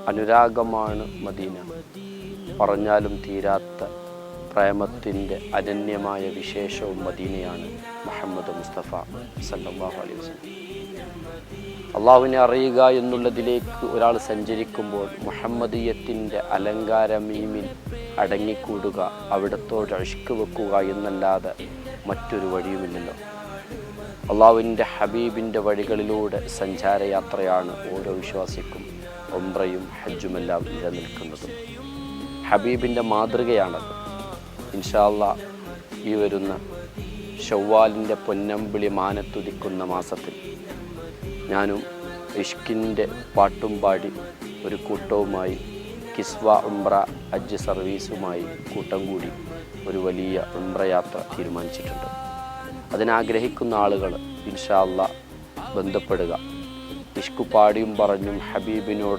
അനുരാഗമാണ് Medina. പറഞ്ഞാലും തീരാത്ത പ്രേമത്തിൻ്റെ അനന്യമായ വിശേഷവും മദീനയാണ്. മുഹമ്മദ് മുസ്തഫ സല്ലല്ലാഹു അലൈഹി വസല്ലം. അള്ളാഹുവിനെ അറിയുക എന്നുള്ളതിലേക്ക് ഒരാൾ സഞ്ചരിക്കുമ്പോൾ മുഹമ്മദിയത്തിൻ്റെ അലങ്കാരമീമിൽ അടങ്ങിക്കൂടുക, അവിടത്തോട് ഇഷ്ക് വെക്കുക എന്നല്ലാതെ മറ്റൊരു വഴിയുമില്ലല്ലോ. അള്ളാഹുവിൻ്റെ ഹബീബിൻ്റെ വഴികളിലൂടെ സഞ്ചാരയാത്രയാണ് ഓരോ വിശ്വാസിക്കും ഉംറയും ഹജ്ജുമെല്ലാം നിലനിൽക്കുന്നതും. ഹബീബിൻ്റെ മാതൃകയാണത്. ഇൻഷാ അല്ലാഹ് ഈ വരുന്ന ശവ്വാലിൻ്റെ പൊന്നമ്പിളി മാനത്തുദിക്കുന്ന മാസത്തിൽ ഞാനും ഇഷ്കിൻ്റെ പാട്ടും പാടി ഒരു കൂട്ടവുമായി കിസ്വ ഉംറ ഹജ്ജ് സർവീസുമായി കൂട്ടം കൂടി ഒരു വലിയ ഉംറയാത്ര തീരുമാനിച്ചിട്ടുണ്ട്. അതിനാഗ്രഹിക്കുന്ന ആളുകൾ ഇൻഷാ അല്ലാഹ് ബന്ധപ്പെടുക. ഇഷ്ക് പാടിയും പറഞ്ഞും ഹബീബിനോട്